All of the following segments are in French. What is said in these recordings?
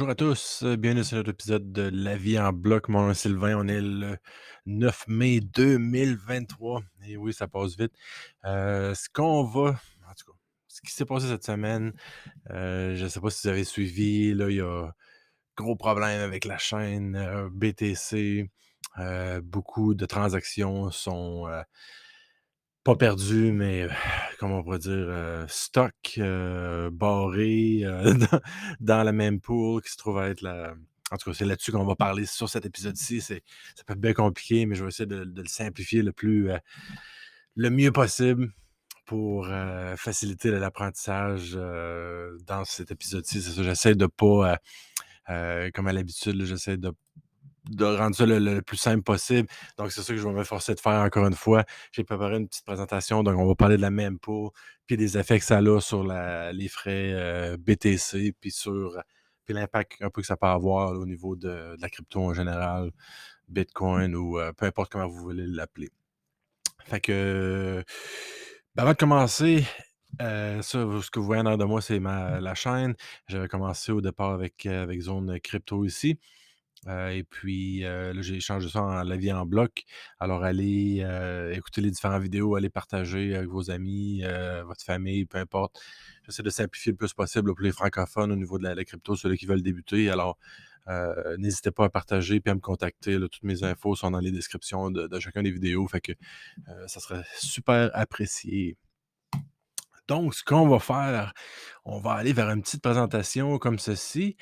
Bonjour à tous, bienvenue sur notre épisode de La vie en bloc. Mon nom est Sylvain, on est le 9 mai 2023 et oui, ça passe vite. Ce qu'on va en tout cas, ce qui s'est passé cette semaine, je ne sais pas si vous avez suivi, là, il y a gros problème avec la chaîne, BTC. Beaucoup de transactions sont, pas perdues, mais comment on pourrait dire, stock, barré, dans la même pool qui se trouve à être la en tout cas, c'est là-dessus qu'on va parler sur cet épisode-ci. Ça peut être bien compliqué, mais je vais essayer de le simplifier le mieux possible pour, faciliter l'apprentissage, dans cet épisode-ci. C'est ça, j'essaie de pas, comme à l'habitude, là, j'essaie de rendre ça le plus simple possible. Donc, c'est ça que je vais m'efforcer de faire encore une fois. J'ai préparé une petite présentation, donc on va parler de la mempool, puis des effets que ça a sur les frais BTC, puis l'impact un peu que ça peut avoir là, au niveau de la crypto en général, Bitcoin ou peu importe comment vous voulez l'appeler. Fait que, avant de commencer, ça, ce que vous voyez en arrière de moi, c'est la chaîne. J'avais commencé au départ avec Zone Crypto ici. Et puis, là, j'ai changé ça en la vie en bloc. Alors allez, écouter les différentes vidéos, allez partager avec vos amis, votre famille, peu importe. J'essaie de simplifier le plus possible là, pour les francophones au niveau de la crypto, ceux qui veulent débuter. Alors, n'hésitez pas à partager puis à me contacter, là. Toutes mes infos sont dans les descriptions de chacun des vidéos. Fait que, ça serait super apprécié. Donc, ce qu'on va faire, on va aller vers une petite présentation comme ceci.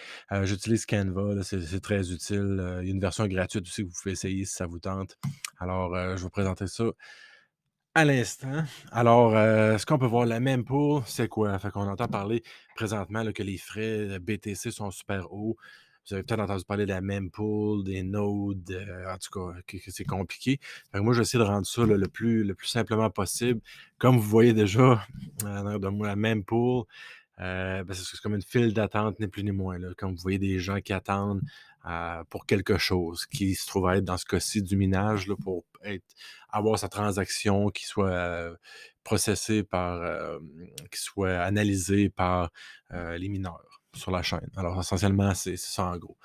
J'utilise Canva, là, c'est très utile. Il y a une version gratuite aussi que vous pouvez essayer si ça vous tente. Alors, je vais vous présenter ça à l'instant. Alors, ce qu'on peut voir, la mempool, c'est quoi? Fait qu'on entend parler présentement là, que les frais BTC sont super hauts. Vous avez peut-être entendu parler de la mempool, des nodes, en tout cas, que c'est compliqué. Fait que moi, j'essaie de rendre ça là, le plus simplement possible. Comme vous voyez déjà, en arrière de moi, la mempool, ben, c'est comme une file d'attente, ni plus ni moins. Là. Comme vous voyez des gens qui attendent pour quelque chose, qui se trouve à être dans ce cas-ci du minage là, pour avoir sa transaction qui soit processée qui soit analysée par les mineurs sur la chaîne. Alors, essentiellement, c'est ça en gros.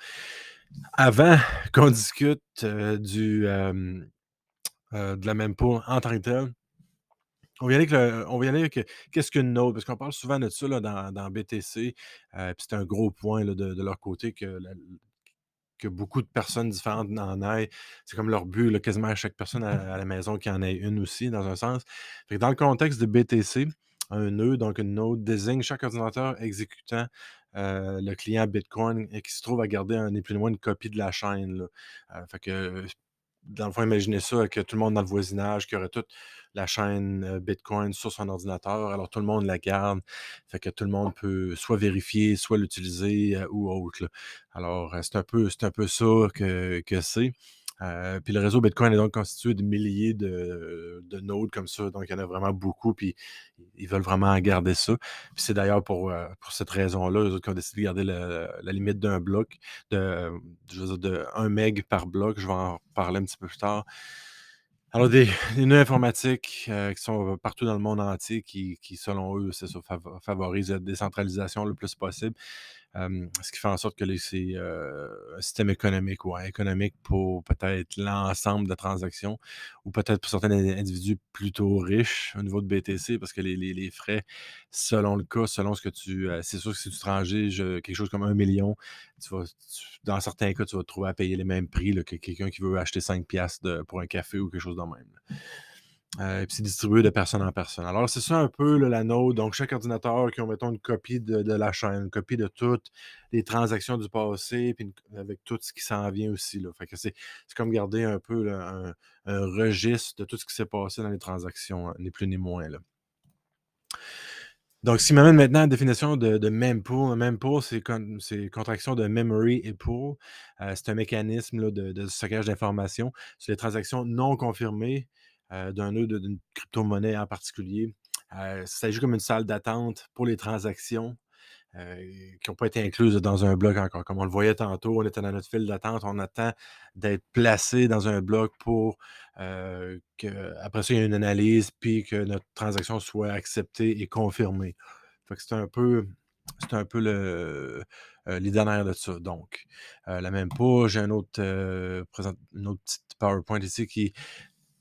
Avant qu'on discute de la même pool en tant que tel, on va y aller avec qu'est-ce qu'une node? Parce qu'on parle souvent de ça là, dans BTC, puis c'est un gros point là, de leur côté que beaucoup de personnes différentes en aient. C'est comme leur but, là, quasiment à chaque personne à la maison qui en ait une aussi, dans un sens. Fait que dans le contexte de BTC, un nœud, donc une node, désigne chaque ordinateur exécutant le client Bitcoin et qui se trouve à garder un, ni plus ni moins une copie de la chaîne. Là. Fait que dans le fond, imaginez ça avec tout le monde dans le voisinage qui aurait toute la chaîne Bitcoin sur son ordinateur. Alors, tout le monde la garde. Fait que tout le monde peut soit vérifier, soit l'utiliser ou autre. Là. Alors, c'est un peu ça que c'est. Puis le réseau Bitcoin est donc constitué de milliers de nodes comme ça. Donc, il y en a vraiment beaucoup. Puis, ils veulent vraiment garder ça. Puis, c'est d'ailleurs pour cette raison-là, eux autres qui ont décidé de garder la limite d'un bloc, de, je veux dire, de 1 meg par bloc. Je vais en parler un petit peu plus tard. Alors, des nœuds informatiques qui sont partout dans le monde entier qui selon eux, c'est ça, favorisent la décentralisation le plus possible. Ce qui fait en sorte que c'est un système économique, ouais, économique pour peut-être l'ensemble de transactions ou peut-être pour certains individus plutôt riches au niveau de BTC parce que les frais, selon le cas, selon ce que c'est sûr que si tu transiges quelque chose comme 1 million, dans certains cas, tu vas te trouver à payer les mêmes prix là, que quelqu'un qui veut acheter 5 piastres pour un café ou quelque chose de même. Et puis c'est distribué de personne en personne. Alors, c'est ça un peu là, la node. Donc, chaque ordinateur qui a, mettons, une copie de la chaîne, une copie de toutes les transactions du passé, puis avec tout ce qui s'en vient aussi. Là. Fait que c'est comme garder un peu là, un registre de tout ce qui s'est passé dans les transactions, hein, ni plus ni moins. Là. Donc, ce qui m'amène maintenant à la définition de mempool. Un mempool, c'est contraction de memory et pool. C'est un mécanisme là, de stockage d'informations sur les transactions non confirmées d'un nœud d'une crypto-monnaie en particulier. Ça s'agit comme une salle d'attente pour les transactions qui n'ont pas été incluses dans un bloc encore. Comme on le voyait tantôt, on était dans notre file d'attente, on attend d'être placé dans un bloc pour qu'après ça, il y ait une analyse, puis que notre transaction soit acceptée et confirmée. Fait que c'est un peu l'idée derrière de ça. Donc, la même pas, j'ai une autre petite PowerPoint ici qui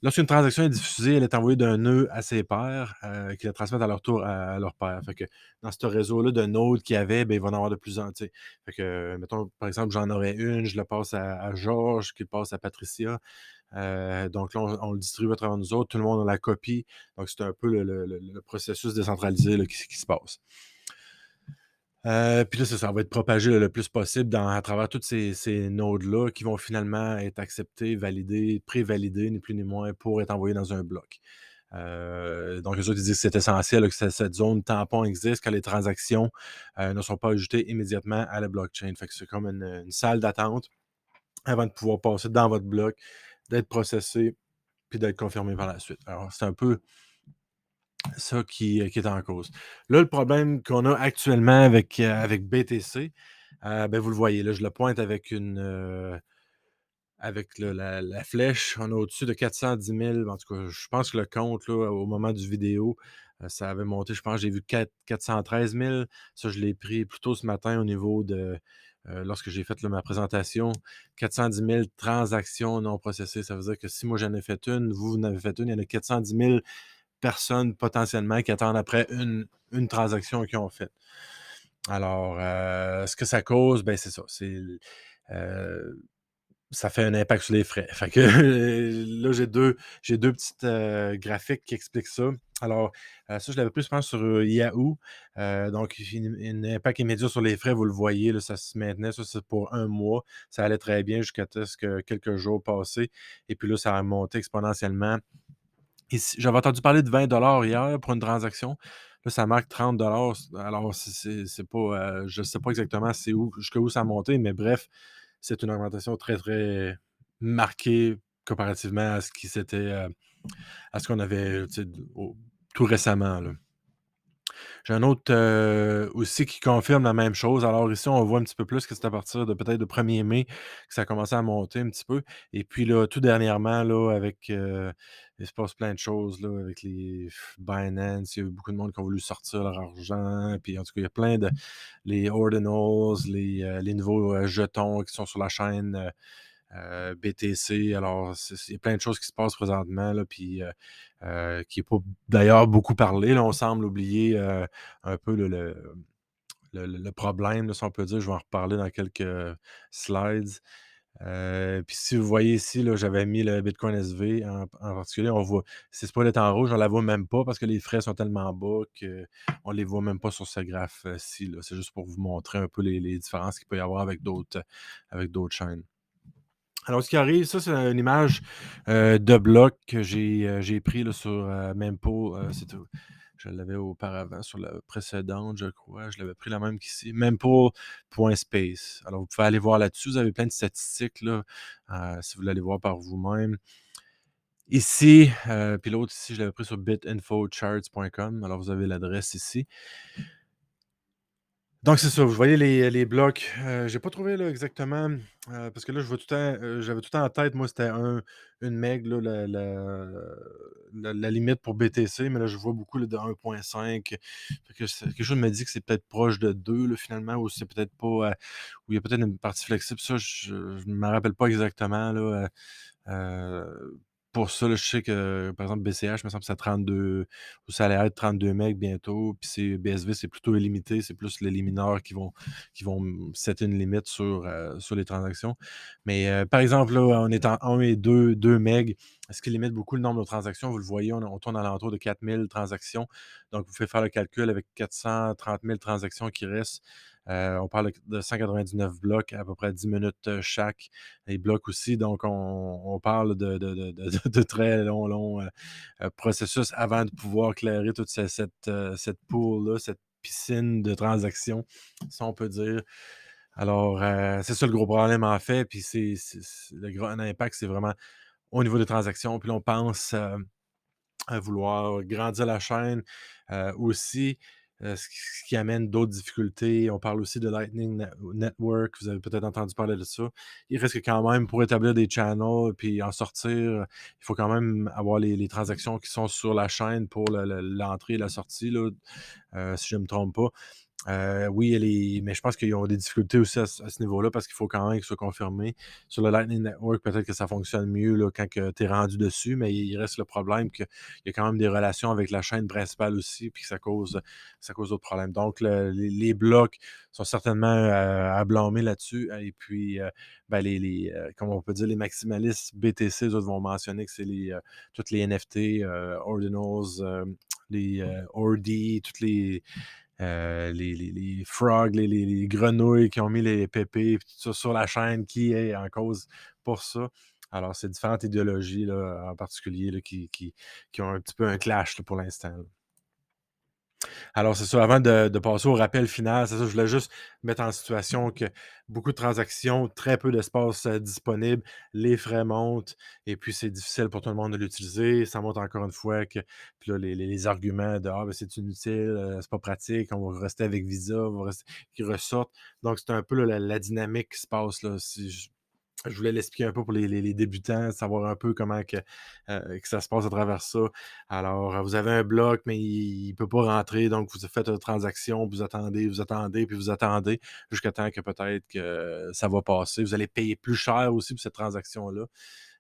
lorsqu'une transaction est diffusée, elle est envoyée d'un nœud à ses pairs, qui la transmettent à leur tour à leur pair. Fait que dans ce réseau-là de nodes qu'il y avait, ben, il va en avoir de plus en tu sais. Fait que, mettons, par exemple, j'en aurais une, je le passe à Georges, qui le passe à Patricia. Donc là, on le distribue à travers nous autres, tout le monde a la copie. Donc, c'est un peu le processus décentralisé là, qui se passe. Puis là, ça va être propagé le plus possible à travers toutes ces nodes-là qui vont finalement être acceptés, validés, prévalidés, ni plus ni moins, pour être envoyés dans un bloc. Donc, eux autres, ils disent que c'est essentiel là, que cette zone tampon existe quand les transactions ne sont pas ajoutées immédiatement à la blockchain. Fait que c'est comme une salle d'attente avant de pouvoir passer dans votre bloc, d'être processé, puis d'être confirmé par la suite. Alors, c'est un peu ça qui est en cause. Là, le problème qu'on a actuellement avec BTC, ben, vous le voyez, là, je le pointe avec la flèche. On est au-dessus de 410 000. En tout cas, je pense que le compte, là, au moment du vidéo, ça avait monté, je pense, j'ai vu 413 000. Ça, je l'ai pris plus tôt ce matin au niveau de, lorsque j'ai fait là, ma présentation. 410 000 transactions non processées. Ça veut dire que si moi j'en ai fait une, vous en avez fait une, il y en a 410 000 personnes potentiellement qui attendent après une transaction qu'ils ont faite. Alors, ce que ça cause, ben c'est ça. Euh, Ça fait un impact sur les frais. Fait que là, j'ai deux petites graphiques qui expliquent ça. Alors, ça, je l'avais plus, je pense, sur Yahoo. Donc, un impact immédiat sur les frais, vous le voyez, là, ça se maintenait. Ça, c'est pour un mois. Ça allait très bien jusqu'à ce que quelques jours passés. Et puis là, ça a monté exponentiellement. J'avais entendu parler de 20 hier pour une transaction. Là, ça marque 30. Alors, c'est pas, je ne sais pas exactement jusqu'où ça a monté, mais bref, c'est une augmentation très, très marquée comparativement à ce qui s'était, à ce qu'on avait, tu sais, tout récemment, là. J'ai un autre, aussi qui confirme la même chose. Alors ici, on voit un petit peu plus que c'est à partir de peut-être le 1er mai que ça a commencé à monter un petit peu et puis là, tout dernièrement là, il se passe plein de choses là, avec les Binance, il y a eu beaucoup de monde qui ont voulu sortir leur argent, puis en tout cas, il y a plein de les ordinals, les nouveaux, jetons qui sont sur la chaîne, BTC. Alors, il y a plein de choses qui se passent présentement, là, puis qui n'est pas d'ailleurs beaucoup parlé. Là, on semble oublier un peu le problème, là, si on peut dire. Je vais en reparler dans quelques slides. Puis si vous voyez ici, là, j'avais mis le Bitcoin SV en particulier. On voit, c'est pas d'être en rouge, on la voit même pas parce que les frais sont tellement bas qu'on les voit même pas sur ce graphe-ci. Là. C'est juste pour vous montrer un peu les différences qu'il peut y avoir avec d'autres chaînes. Alors, ce qui arrive, ça, c'est une image de bloc que j'ai pris là, sur Mempo. Je l'avais auparavant sur la précédente, je crois. Je l'avais pris la même qu'ici. Mempo.space. Alors, vous pouvez aller voir là-dessus. Vous avez plein de statistiques là, si vous voulez aller voir par vous-même. Ici, puis l'autre ici, je l'avais pris sur bitinfocharts.com. Alors, vous avez l'adresse ici. Donc c'est ça, vous voyez les blocs, j'ai pas trouvé là exactement, parce que là je vois tout le temps, j'avais tout le temps en tête, moi c'était 1 meg là, la limite pour BTC, mais là je vois beaucoup là de 1,5. Fait que quelque chose me dit que c'est peut-être proche de 2 là finalement, ou c'est peut-être pas, ou il y a peut-être une partie flexible. Ça je me rappelle pas exactement là, pour ça, là, je sais que, par exemple, BCH, me semble que c'est 32 ou ça allait être 32 megs bientôt, puis BSV, c'est plutôt illimité, c'est plus les mineurs qui vont setter une limite sur les transactions. Mais, par exemple, là, on est en 1 et 2 megs, ce qui limite beaucoup le nombre de transactions. Vous le voyez, on tourne alentour de 4000 transactions. Donc, vous faites faire le calcul avec 430 000 transactions qui restent. On parle de 199 blocs, à peu près 10 minutes chaque. Les blocs aussi, donc on parle de très longs processus avant de pouvoir clairer toute cette pool-là, cette piscine de transactions, si on peut dire. Alors, c'est ça le gros problème en fait, puis le gros impact, c'est vraiment au niveau des transactions. Puis là, on pense à vouloir grandir la chaîne, aussi, ce qui amène d'autres difficultés. On parle aussi de Lightning Network, vous avez peut-être entendu parler de ça. Il reste que quand même, pour établir des channels puis en sortir, il faut quand même avoir les transactions qui sont sur la chaîne pour l'entrée et la sortie là, si je ne me trompe pas. Oui, mais je pense qu'ils ont des difficultés aussi à ce niveau-là parce qu'il faut quand même que ce soit confirmé. Sur le Lightning Network, peut-être que ça fonctionne mieux là, quand tu es rendu dessus, mais il reste le problème qu'il y a quand même des relations avec la chaîne principale aussi, puis que ça cause d'autres problèmes. Donc, les blocs sont certainement à blâmer là-dessus. Et puis, ben, comment on peut dire, les maximalistes BTC, eux autres vont mentionner que c'est toutes les NFT, Ordinals, les Ordi, toutes les frogs, les grenouilles qui ont mis les pépés, puis tout ça sur la chaîne, qui est en cause pour ça. Alors, c'est différentes idéologies, là, en particulier, là, qui ont un petit peu un clash là, pour l'instant. Là. Alors, c'est ça, avant de passer au rappel final, c'est ça, je voulais juste mettre en situation que beaucoup de transactions, très peu d'espace disponible, les frais montent, et puis c'est difficile pour tout le monde de l'utiliser. Ça montre encore une fois que puis là, les arguments de ben, c'est inutile, c'est pas pratique, on va rester avec Visa, qui ressortent. Donc, c'est un peu là, la dynamique qui se passe là. Si je voulais l'expliquer un peu pour les débutants, savoir un peu comment que ça se passe à travers ça. Alors, vous avez un bloc, mais il ne peut pas rentrer, donc vous faites une transaction, vous attendez, puis vous attendez jusqu'à temps que peut-être que ça va passer. Vous allez payer plus cher aussi pour cette transaction-là.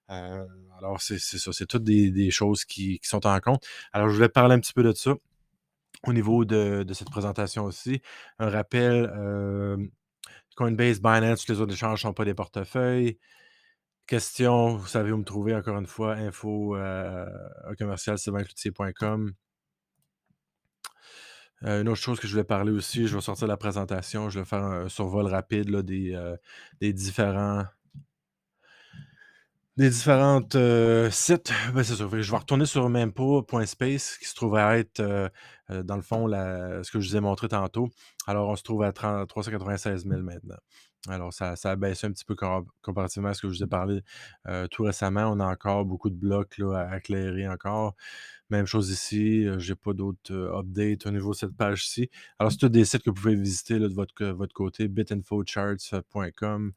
Euh, alors, c'est ça, c'est toutes des choses qui sont en compte. Alors, je voulais parler un petit peu de ça au niveau de cette présentation aussi. Un rappel, Coinbase, Binance, les autres échanges ne sont pas des portefeuilles. Question, vous savez où me trouver encore une fois, info commercial sylvain.cloutier.com. Une autre chose que je voulais parler aussi, je vais sortir la présentation, je vais faire un survol rapide là, des différentes sites. Ben, c'est ça. Fait que je vais retourner sur mempo.space qui se trouve à être, dans le fond, ce que je vous ai montré tantôt. Alors, on se trouve à 396 000 maintenant. Alors, ça a baissé un petit peu comparativement à ce que je vous ai parlé tout récemment. On a encore beaucoup de blocs là, à éclairer encore. Même chose ici. Je n'ai pas d'autres updates au niveau de cette page-ci. Alors, c'est tous des sites que vous pouvez visiter là, de votre côté. bitinfocharts.com.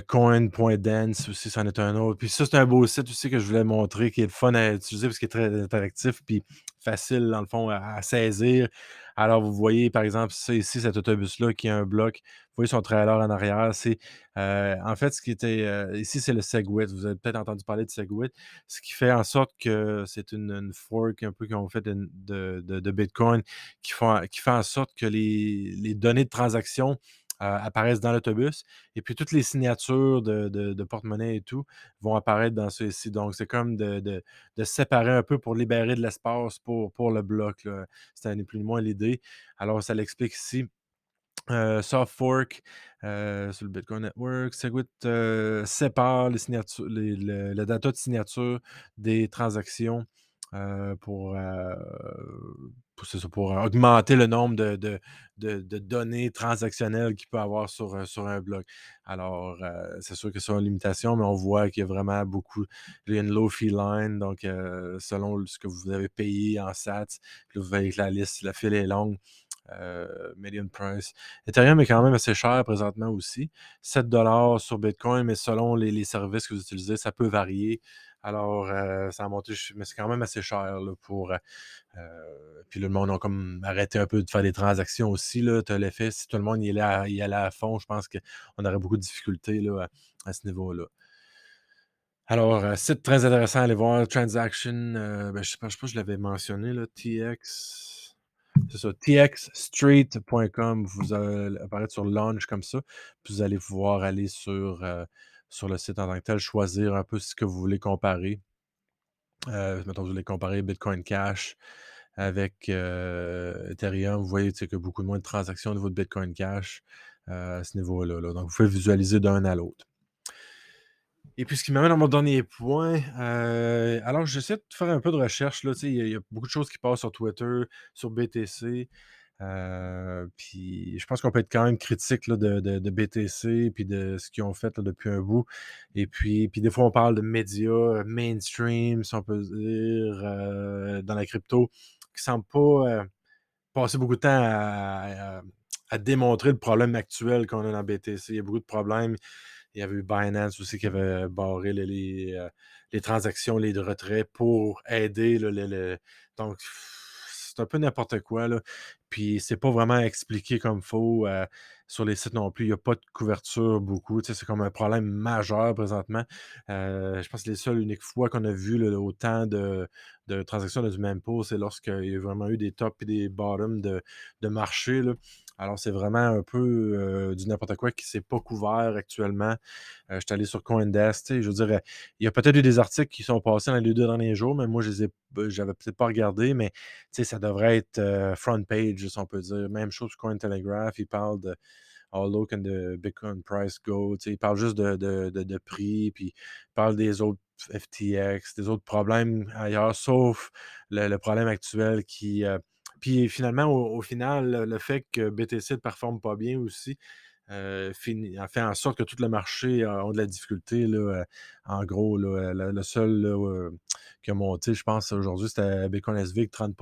Coin.dance aussi, c'en est un autre. Puis ça, c'est un beau site aussi que je voulais montrer, qui est le fun à utiliser parce qu'il est très interactif puis facile, dans le fond, à saisir. Alors, vous voyez, par exemple, ça ici, cet autobus-là qui a un bloc. Vous voyez son trailer en arrière. En fait, ce qui était ici, c'est le Segwit. Vous avez peut-être entendu parler de Segwit. Ce qui fait en sorte que c'est une fork un peu qu'ils ont fait de Bitcoin qui fait en sorte que les données de transaction apparaissent dans l'autobus. Et puis toutes les signatures de porte-monnaie et tout vont apparaître dans ceci. Donc, c'est comme de séparer un peu pour libérer de l'espace pour le bloc, là. C'était ni plus ni moins l'idée. Alors, ça l'explique ici. Soft fork sur le Bitcoin Network. Segwit sépare les signatures, le data de signature des transactions c'est ça, pour augmenter le nombre de données transactionnelles qu'il peut avoir sur un bloc. Alors, c'est sûr que c'est une limitation, mais on voit qu'il y a vraiment beaucoup. Il y a une low fee line, donc selon ce que vous avez payé en sats, puis là, vous voyez que la liste, la file est longue. Median price. Ethereum est quand même assez cher présentement aussi. 7 $ sur Bitcoin, mais selon les services que vous utilisez, ça peut varier. Alors, ça a monté, mais c'est quand même assez cher là, puis le monde a comme arrêté un peu de faire des transactions aussi. Tu as l'effet, si tout le monde y allait à fond, je pense qu'on aurait beaucoup de difficultés là, à ce niveau-là. Alors, site très intéressant à aller voir. Transaction, ben, je sais pas si je l'avais mentionné, là, TX. C'est ça, txstreet.com. Vous allez apparaître sur Launch comme ça. Puis vous allez pouvoir aller sur le site en tant que tel, choisir un peu ce que vous voulez comparer. Mettons, vous voulez comparer Bitcoin Cash avec Ethereum. Vous voyez que beaucoup moins de transactions au niveau de Bitcoin Cash à ce niveau-là. Là. Donc, vous pouvez visualiser d'un à l'autre. Et puis, ce qui m'amène à mon dernier point, alors j'essaie de faire un peu de recherche, là, tu sais, il y a beaucoup de choses qui passent sur Twitter, sur BTC, puis je pense qu'on peut être quand même critique là, de BTC, puis de ce qu'ils ont fait là, depuis un bout. Et puis des fois, on parle de médias mainstream, si on peut dire, dans la crypto, qui ne semblent pas passer beaucoup de temps à démontrer le problème actuel qu'on a dans BTC. Il y a beaucoup de problèmes. Il y avait eu Binance aussi qui avait barré les transactions, les retraits pour aider donc c'est un peu n'importe quoi, là. Puis c'est pas vraiment expliqué comme faut, sur les sites non plus. Il y a pas de couverture beaucoup, tu sais, c'est comme un problème majeur présentement. Je pense que les seules uniques fois qu'on a vu, là, autant de transactions de du même pot, c'est lorsqu'il y a vraiment eu des tops et des bottoms de marché, là. Alors c'est vraiment un peu, du n'importe quoi qui s'est pas couvert actuellement. J'étais allé sur CoinDesk, tu sais, je veux dire, il y a peut-être eu des articles qui sont passés dans les 2 derniers jours, mais moi je les ai j'avais peut-être pas regardé, mais tu sais, ça devrait être, front page, si on peut dire. Même chose sur Cointelegraph, ils parlent de «How low can the Bitcoin price go?» Tu sais, ils parlent juste de prix, puis ils parlent des autres FTX, des autres problèmes ailleurs, sauf le problème actuel puis finalement, au final, le fait que BTC ne performe pas bien aussi, a fait en sorte que tout le marché a de la difficulté, là, en gros, là, le seul, là, qui a monté, je pense, aujourd'hui, c'était Bitcoin SV avec 30.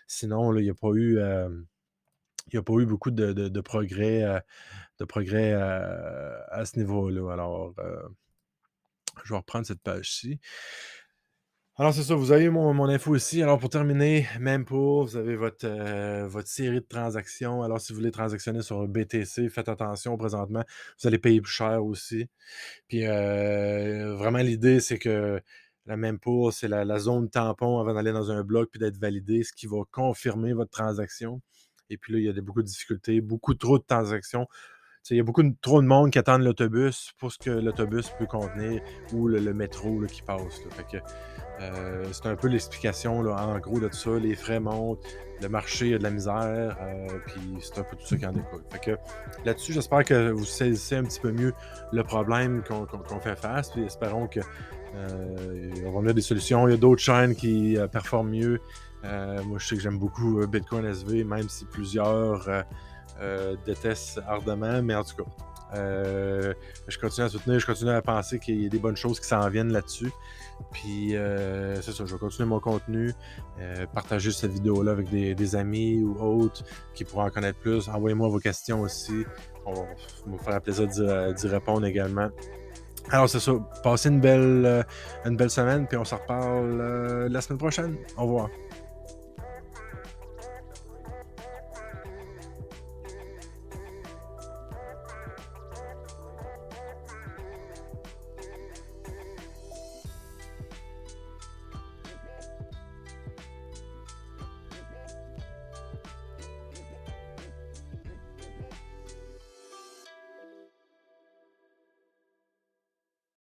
Sinon, là, il y a pas eu beaucoup de progrès, à ce niveau-là. Alors, je vais reprendre cette page-ci. Alors, c'est ça, vous avez mon info ici. Alors, pour terminer, même pas, vous avez votre série de transactions. Alors, si vous voulez transactionner sur BTC, faites attention présentement, vous allez payer plus cher aussi. Puis, vraiment, l'idée, c'est que la mempool, c'est la zone tampon avant d'aller dans un bloc puis d'être validé, ce qui va confirmer votre transaction. Et puis là, il y a beaucoup de difficultés, beaucoup trop de transactions. Tu sais, il y a trop de monde qui attendent l'autobus pour ce que l'autobus peut contenir ou le métro là, qui passe, là. Fait que c'est un peu l'explication, là, en gros, de tout ça. Les frais montent, le marché a de la misère, puis c'est un peu tout ça qui en découle. Fait que là-dessus, j'espère que vous saisissez un petit peu mieux le problème qu'on fait face, puis espérons que on va venir des solutions. Il y a d'autres chaînes qui performent mieux. Moi, je sais que j'aime beaucoup Bitcoin SV, même si plusieurs détestent ardemment, mais en tout cas, je continue à soutenir, je continue à penser qu'il y a des bonnes choses qui s'en viennent là-dessus. Puis, c'est ça, je vais continuer mon contenu, partager cette vidéo-là avec des amis ou autres qui pourront en connaître plus. Envoyez-moi vos questions aussi. On va me faire plaisir d'y répondre également. Alors, c'est ça. Passez une belle semaine, puis on se reparle la semaine prochaine. Au revoir.